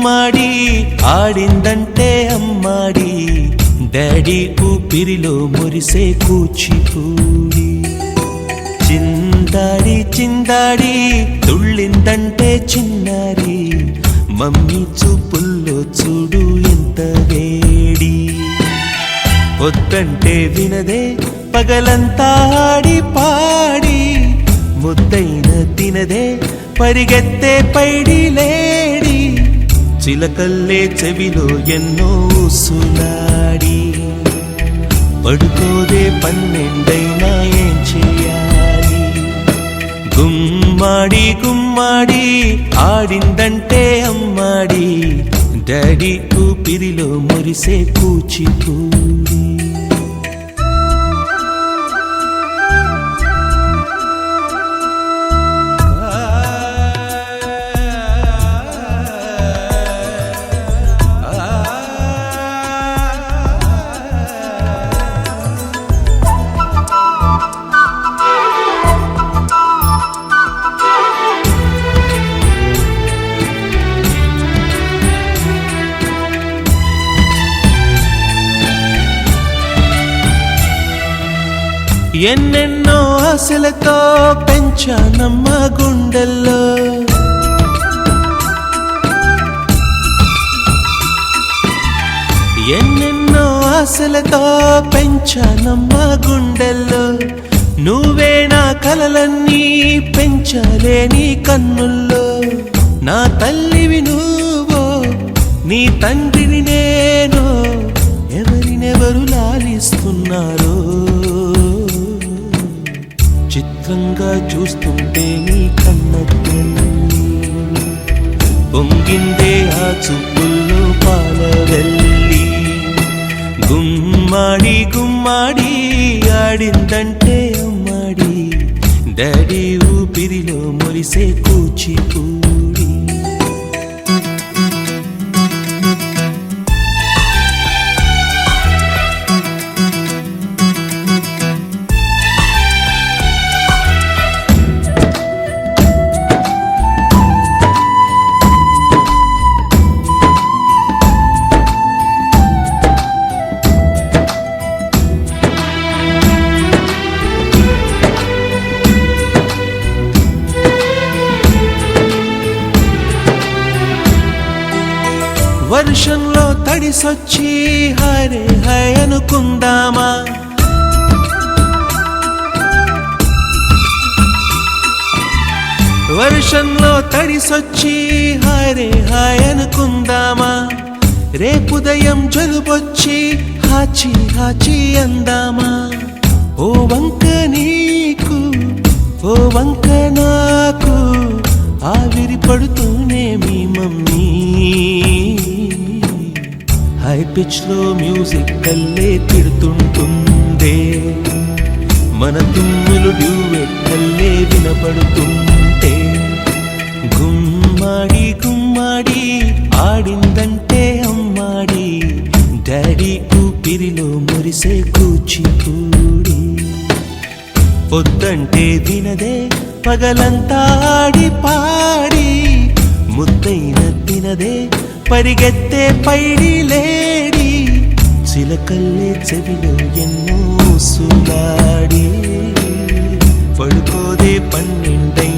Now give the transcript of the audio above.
గుమ్మాడి ఆడిందంటే అమ్మాడి డాడీ ఊపిరిలో మురిసే కూచిపూడి చిందాడి చిందాడి తుళ్ళిందంటే చిన్నారి మమ్మీ చూపుల్లో చూడు ఎంత వేడి వద్దంటే వినదే పగలంతా ఆడి పాడి ముద్దైన తినదే పరిగెత్తే పైడి లేడి చిలకల్లే చెవిలో ఎన్నో సులాడి పడుకోదే పన్నెండైనా ఏం చేయాలి గుమ్మాడి గుమ్మాడి ఆడిందంటే అమ్మాడి డాడీ ఊపిరిలో మురిసే కూచిపూడి ఎన్నెన్నో ఆశలతో పెంచానమ్మ గుండెల్లో ఎన్నెన్నో ఆశలతో పెంచానమ్మ గుండెల్లో నువ్వే నా కలలన్నీ పెంచలేని కన్నుల్లో నా తల్లివి నువ్వో నీ తండ్రిని నేను ఎవరినెవరు లాలిస్తున్నారో చిత్రంగా చూస్తుంటే నీ కన్నతల్లి పొంగిందే ఆ చూపుల్లో పాలవెల్లి గుమ్మాడి గుమ్మాడి ఆడిందంటే అమ్మాడి డాడీ ఊపిరిలో మురిసే కూచిపూడి వర్షంలో తడిసొచ్చి హరే హై అనుకుందామా వర్షంలో తడిసొచ్చి హరే హై అనుకుందామా రేపుదయం జలుబొచ్చి హాచి హాచి అందామా ఓ వంక నీకు ఓ వంక నాకు ఆవిరి పడుతూనే మీ మమ్మీ హై పిచ్ లో మ్యూజిక్ కల్లే తిడుతుంటుందే మన తుమ్ములు డ్యూయెట్ కల్లే వినపడుతుంటే గుమ్మాడి గుమ్మాడి ఆడిందంటే అమ్మాడి డాడీ ఊపిరిలో మురిసే కూచిపూడి పొద్దంటే వినదే పగలంతా ఆడి పాడి ముద్దైన తినదే పరిగెత్తే పైడి లేడి చిలకల్లే చెవిలో ఎన్నో సులాడి పడుకోదే పన్నెండై